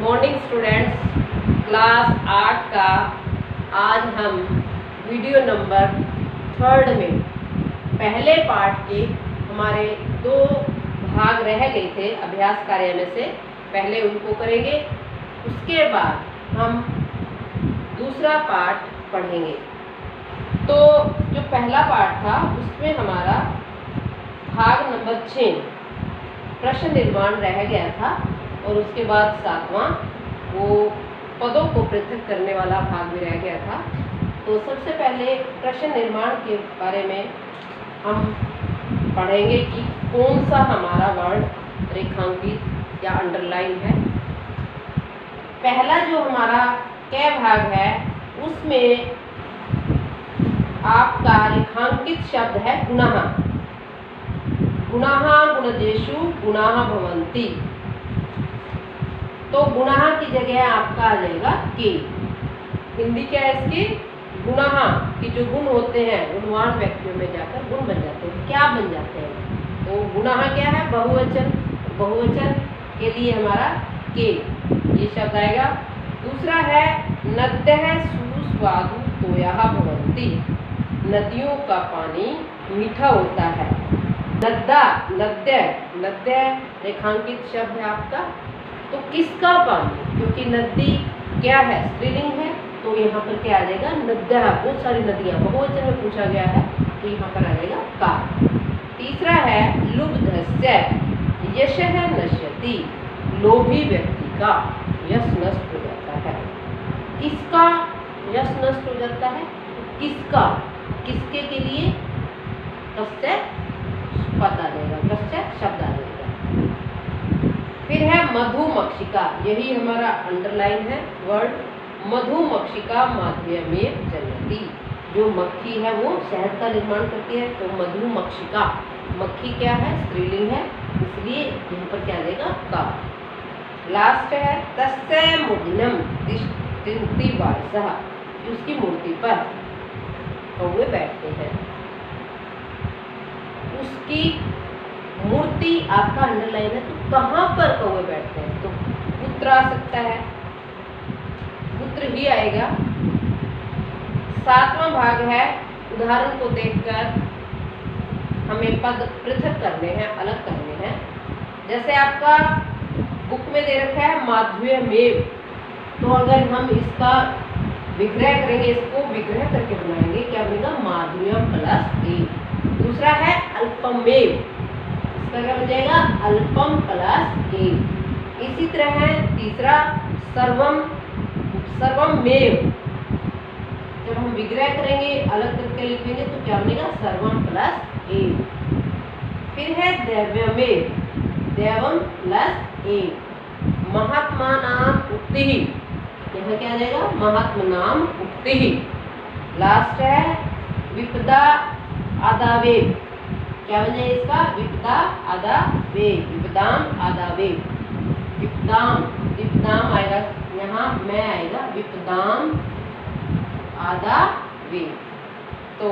Morning students, class 8 का आज हम वीडियो नंबर 3 में पहले पार्ट के हमारे 2 भाग रह गए थे अभ्यास कार्य में से, पहले उनको करेंगे। उसके बाद हम दूसरा पार्ट पढ़ेंगे। तो जो पहला पार्ट था उसमें हमारा भाग नंबर 6 प्रश्न निर्माण रह गया था और उसके बाद 7वां वो पदों को पृथक करने वाला भाग भी रह गया था। तो सबसे पहले प्रश्न निर्माण के बारे में हम पढ़ेंगे कि कौन सा हमारा वर्ड रेखांकित या अंडरलाइन है। पहला जो हमारा क भाग है उसमें आपका रेखांकित शब्द है गुणः। गुणः गुणजेषु गुणाः भवन्ति। तो गुणः की जगह आपका आ जाएगा के। हिंदी क्या है इसकी? गुणः की जो गुण होते हैं गुणवान व्यक्तियों में जाकर गुण बन जाते हैं। क्या बन जाते हैं? तो गुणः क्या है? बहुवचन। बहुवचन के लिए हमारा के ये शब्द आएगा। दूसरा है नद्यः सुस्वादु तोयः भवन्ति। नदियों का पानी मीठा होता है। नद्दा नद्य नद्य रेखांकित शब्द है आपका। तो किसका पानी? क्योंकि नदी क्या है? स्त्रीलिंग है, तो यहाँ पर क्या आ जाएगा? नद्यः। बहुत सारी नदियाँ बहुवचन में पूछा गया है तो यहाँ पर आ जाएगा का। तीसरा है लुब्धस्य यशः नश्यति। लोभी व्यक्ति का यश नष्ट हो जाता है। किसका यश नष्ट हो जाता है? किसका? किसके के लिए? कस्य पद आ जाएगा, कस्य शब्द आ जाएगा। फिर है मधुमक्षिका। यही हमारा अंडरलाइन है वर्ड। मधुमक्षिका माध्यमेन जनयति। जो मक्खी है वो शहद का निर्माण करती है, तो मधुमक्षिका। मक्खी क्या है? स्त्रीलिंग है, इसलिए यहाँ पर क्या आ जाएगा? का। लास्ट है तस्य मूर्धन्यम तिष्ठन्ति वारसः। उसकी मूर्ति पर कौवे बैठते हैं। उसकी मूर्ति आपका अंडरलाइन है, तो कहाँ पर कौवे बैठते हैं? तो पुत्र आ सकता है, पुत्र ही आएगा। 7वां भाग है उदाहरण को देखकर हमें पद पृथक करने हैं, अलग करने हैं। जैसे आपका बुक में दे रखा है माध्वर्यमेव, तो अगर हम इसका विग्रह करेंगे, इसको विग्रह करके बनाएंगे, क्या बनेगा? माध्वर्यम प्लस ए। दूसरा है अल्पमेव, इसका क्या बन जाएगा? अल्पम प्लस ए। इसी तरह है तीसरा सर्वम सर्वमेव। जब हम विग्रह करेंगे, अलग करके लिखेंगे, तो क्या बनेगा? सर्वम प्लस ए। फिर है दैव्यमेव, दैवम प्लस ए। महात्मा नाम उक्ति, यहाँ क्या आ जाएगा? महात्मा नाम उक्ति। लास्ट है विपदा आदावे। क्या बन जाएगा इसका? विपदा आदावे, विपदाम आदावे। विपदाम विपदाम आएगा, यहाँ मैं आएगा, विपदाम आदावे। तो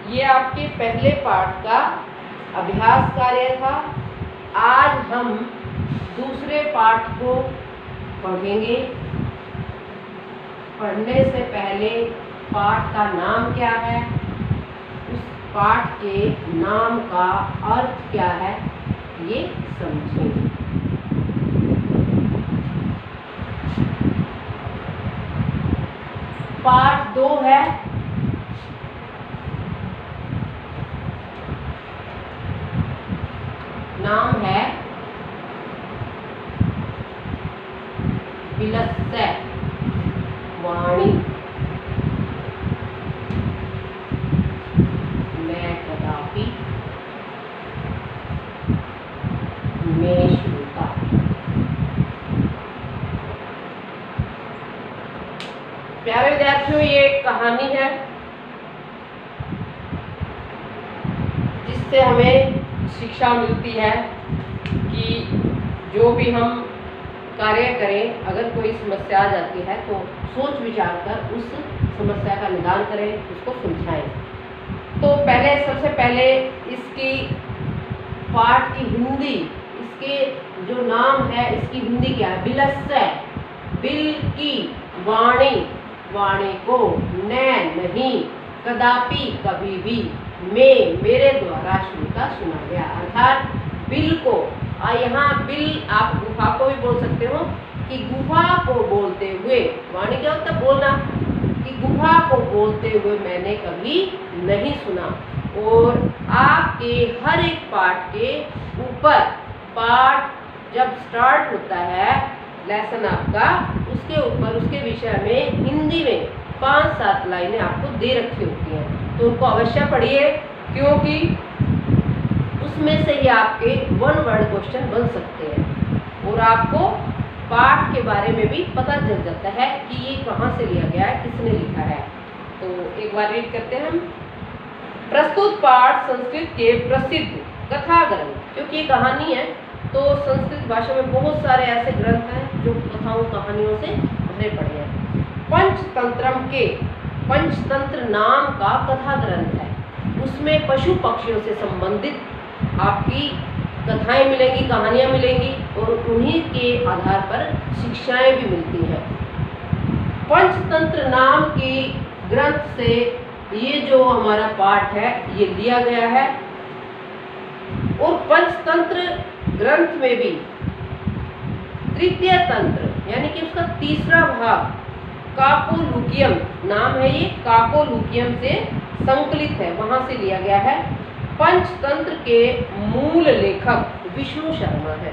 ये आपके पहले पाठ का अभ्यास कार्य था। आज हम दूसरे पाठ को पढ़ेंगे। पढ़ने से पहले पाठ का नाम क्या है, उस पाठ के नाम का अर्थ क्या है, ये समझेंगे। पाठ 2 है नाम है विलस्य वाणी। मैं कदापि मैं श्रोता। प्यारे विद्यार्थियों, ये एक कहानी है जिससे हमें शिक्षा मिलती है कि जो भी हम कार्य करें, अगर कोई समस्या आ जाती है तो सोच विचार कर उस समस्या का निदान करें, उसको सुलझाएं। तो सबसे पहले इसकी पाठ की हिंदी, इसके जो नाम है इसकी हिंदी क्या है? विलस्य। बिल की वाणी, वाणी को, नैन नहीं, कदापि कभी भी, मैं मेरे द्वारा श्रुता सुना गया। अर्थात बिल को, यहाँ बिल आप गुफा को भी बोल सकते हो कि गुफा को बोलते हुए, वाणी क्या होता है बोलना, कि गुफा को बोलते हुए मैंने कभी नहीं सुना। और आपके हर एक पाठ के ऊपर, पाठ जब स्टार्ट होता है लेसन आपका, उसके ऊपर उसके विषय में हिंदी में 5-7 लाइनें आपको दे रखी होती हैं, तो उनको अवश्य पढ़िए, क्योंकि उसमें से ही आपके 1 वर्ड क्वेश्चन बन सकते हैं और आपको पाठ के बारे में भी पता चल जाता है कि ये कहाँ से लिया गया है, किसने लिखा है। तो एक बार रीड करते हैं हम। प्रस्तुत पाठ संस्कृत के प्रसिद्ध कथा ग्रंथ, क्योंकि ये कहानी है तो संस्कृत भाषा में बहुत सारे ऐसे ग्रंथ हैं जो कथाओं कहानियों से भरे पड़े हैं। पंचतंत्रम के, पंचतंत्र नाम का कथा ग्रंथ है, उसमें पशु पक्षियों से संबंधित आपकी कथाएं मिलेंगी, कहानियां मिलेंगी और उन्हीं के आधार पर शिक्षाएं भी मिलती हैं। पंचतंत्र नाम की ग्रंथ से ये जो हमारा पाठ है ये लिया गया है। और पंचतंत्र ग्रंथ में भी तृतीय तंत्र यानी कि उसका तीसरा भाग काकोलुकियम नाम है, ये काकोलुकियम से संकलित है, वहां से लिया गया है। पंचतंत्र के मूल लेखक विष्णु शर्मा है।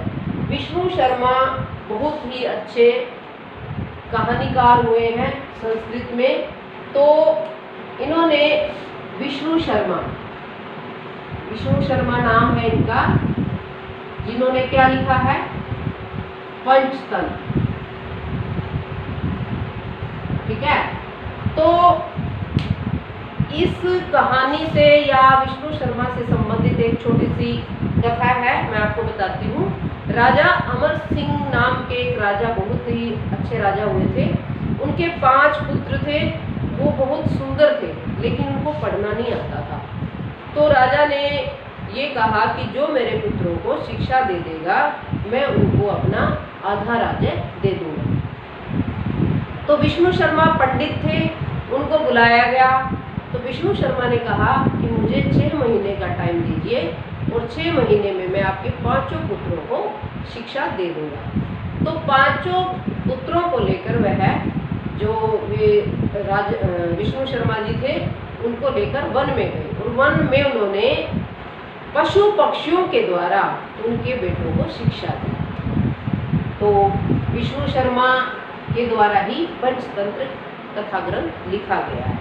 विष्णु शर्मा बहुत ही अच्छे कहानीकार हुए हैं संस्कृत में, तो इन्होंने विष्णु शर्मा नाम है इनका, जिन्होंने क्या लिखा है, पंचतंत्र। ठीक है, तो इस कहानी से या विष्णु शर्मा से संबंधित एक छोटी सी कथा है, मैं आपको बताती हूँ। राजा अमर सिंह नाम के एक राजा, बहुत ही अच्छे राजा हुए थे। उनके 5 पुत्र थे, वो बहुत सुंदर थे लेकिन उनको पढ़ना नहीं आता था। तो राजा ने ये कहा कि जो मेरे पुत्रों को शिक्षा दे देगा मैं उनको अपना आधा राज्य दे दूंगा। तो विष्णु शर्मा पंडित थे, उनको बुलाया गया। तो विष्णु शर्मा ने कहा कि मुझे 6 महीने का टाइम दीजिए और 6 महीने में मैं आपके 5 पुत्रों को शिक्षा दे दूंगा। तो 5 पुत्रों को लेकर वह जो वे विष्णु शर्मा जी थे उनको लेकर वन में गए और वन में उन्होंने पशु पक्षियों के द्वारा उनके बेटों को शिक्षा दी। तो विष्णु शर्मा के द्वारा ही पंचतंत्र कथा ग्रंथ लिखा गया है।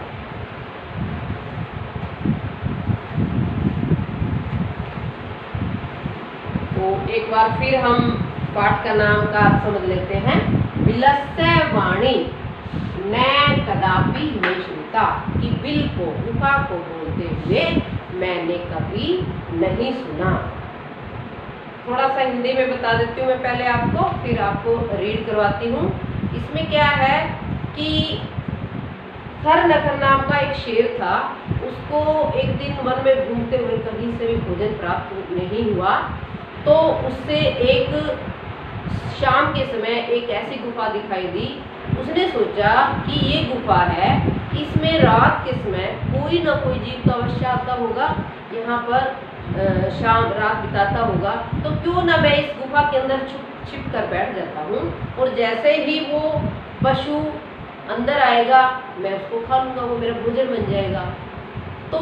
तो एक बार फिर हम पाठ का नाम का अर्थ समझ लेते हैं। विलस्य वाणी न कदापि नहीं सुनता, कि बिल को, गुफा को बोलते हुए मैंने कभी नहीं सुना। थोड़ा सा हिंदी में बता देती हूँ मैं पहले आपको, फिर आपको रीड करवाती हूँ। इसमें क्या है कि खर नखर नाम का एक शेर था, उसको एक दिन वन में घूमते हुए कहीं से भी भोजन प्राप्त नहीं हुआ, तो उससे एक शाम के समय एक ऐसी गुफा दिखाई दी। उसने सोचा कि ये गुफा है, इसमें रात के समय कोई ना कोई जीव तो अवश्य आता होगा, यहाँ पर शाम रात बिताता होगा, तो क्यों ना मैं इस गुफा के अंदर छिप कर बैठ जाता हूँ और जैसे ही वो पशु अंदर आएगा मैं उसको खा लूँगा, वो मेरा भोजन बन जाएगा। तो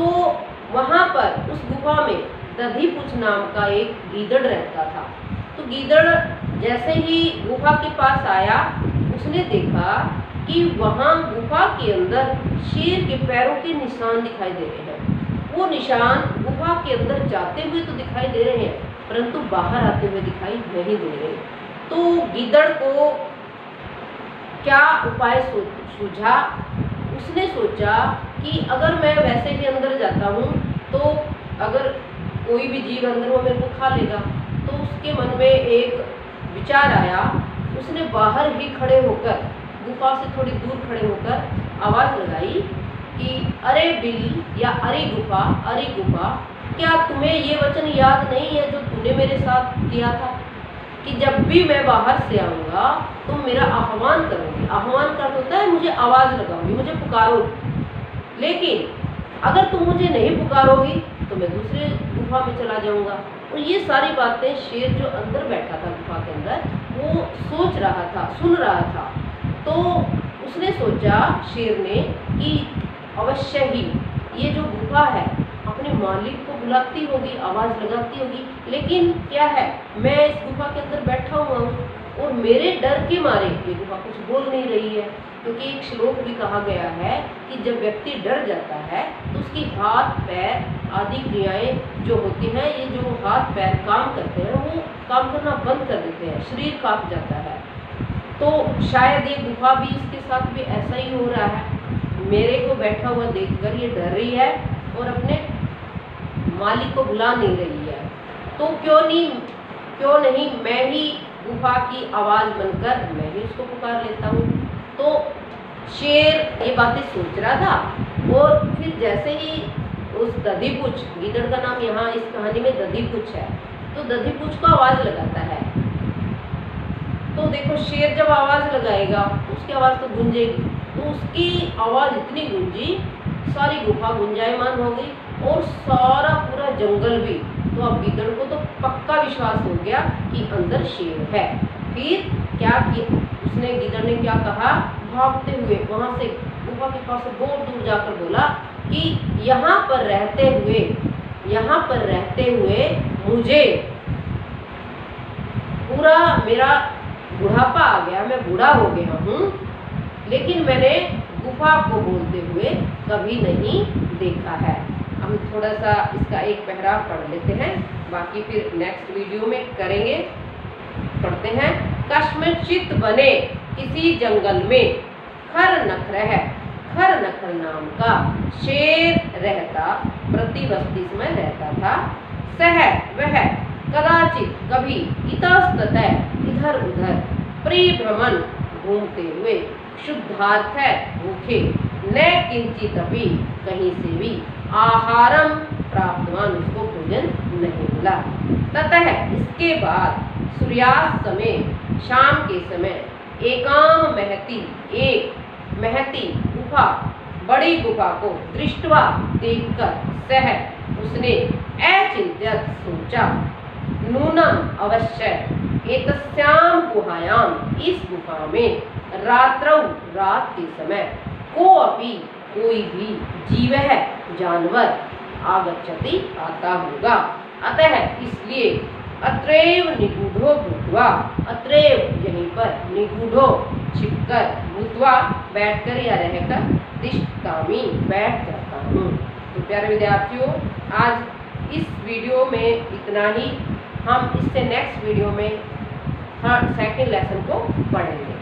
वहाँ पर उस गुफा में दधीपुछ नाम का एक गीदड़ रहता था। तो गीदड़ जैसे ही गुफा के पास आया, उसने देखा कि वहाँ गुफा के अंदर शेर के पैरों के निशान दिखाई दे रहे हैं। वो निशान गुफा के अंदर जाते हुए तो दिखाई दे रहे हैं, परंतु बाहर आते हुए दिखाई नहीं दे रहे। तो गीदड़ को क्या उपाय सूझा? उसने सोचा कि अगर मैं वैसे ही अंदर जाता हूँ तो अगर कोई भी जीव अंदर वो मेरे को खा लेगा। तो उसके मन में एक विचार आया, उसने बाहर ही खड़े होकर, गुफा से थोड़ी दूर खड़े होकर आवाज़ लगाई कि अरे बिल या अरे गुफा, क्या तुम्हें ये वचन याद नहीं है जो तूने मेरे साथ किया था? कि जब भी मैं बाहर से आऊँगा तुम मेरा आह्वान करोगे। आह्वान का होता है मुझे आवाज़ लगाओगी, मुझे पुकारोगी। लेकिन अगर तुम मुझे नहीं पुकारोगी तो मैं दूसरे गुफा में चला जाऊँगा। और ये सारी बातें शेर जो अंदर बैठा था गुफा के अंदर, वो सोच रहा था, सुन रहा था। तो उसने सोचा शेर ने कि अवश्य ही ये जो गुफा है अपने मालिक को बुलाती होगी, आवाज़ लगाती होगी। लेकिन क्या है, मैं इस गुफा के अंदर बैठा हुआ हूँ और मेरे डर के मारे ये गुफा कुछ बोल नहीं रही है। क्योंकि एक श्लोक भी कहा गया है कि जब व्यक्ति डर जाता है तो उसकी हाथ पैर आदि क्रियाएं जो होती हैं, ये जो हाथ पैर काम करते हैं वो काम करना बंद कर देते हैं, शरीर कांप जाता है। तो शायद ये गुफा भी इसके साथ भी ऐसा ही हो रहा है। मेरे को बैठा हुआ देखकर ये डर रही है और अपने मालिक को बुला नहीं रही है। तो क्यों नहीं मैं ही गुफा की आवाज़ बनकर मैं ही उसको पुकार लेता हूँ। तो शेर ये बातें सोच रहा था और फिर जैसे ही उस दधीपुछ, गीदड़ का नाम यहाँ इस कहानी में दधीपुछ है, तो दधीपुछ को आवाज़ लगाता है। तो देखो शेर जब आवाज़ लगाएगा तो उसकी आवाज़ तो गूंजेगी। तो उसकी आवाज़ इतनी गूंजी, सारी गुफा गुंजायमान हो गई और सारा पूरा जंगल भी। तो अब गीदड़ को तो पक्का विश्वास हो गया कि अंदर शेर है। फिर क्या किया उसने, गीदड़ ने क्या कहा, भागते हुए वहाँ से गुफा के पास से बहुत दूर जाकर बोला कि यहाँ पर रहते हुए मुझे पूरा मेरा बुढ़ापा आ गया, मैं बूढ़ा हो गया हूँ, लेकिन मैंने गुफा को बोलते हुए कभी नहीं देखा है। हम थोड़ा सा इसका एक पहराव पढ़ लेते हैं, बाकी फिर नेक्स्ट वीडियो में करेंगे। पढ़ते हैं। कश्मचित बने किसी जंगल में खर नखर नाम का शेर रहता, प्रति बस्ती में रहता था। वह कदाचित कभी इतस्ततः इधर उधर परिभ्रमण घूमते हुए शुद्धार्थ भूखे न किंचित अभी कहीं से भी आहारम प्राप्तवान, उसको भोजन नहीं मिला। ततः इसके बाद सूर्यास्त समय, शाम के समय एकाम एक महती गुफा, बड़ी गुफा को दृष्टवा देखकर उसने अचिंत्यत सोचा, नूनम अवश्य एतस्याम गुहायाम, इस गुफा में रात्रौ, रात के समय कोई भी जीव है, जानवर आगच्छति, आता होगा। अतः इसलिए अत्रैव निगूढ़ो भूत्वा, अत्रैव यहीं पर, निगूढ़ो छिपकर, भूत्वा बैठकर या रहकर, तिष्ठामि बैठ जाता हूँ। तो प्यारे विद्यार्थियों, आज इस वीडियो में इतना ही। हम इससे नेक्स्ट वीडियो में सेकंड लेसन को पढ़ेंगे।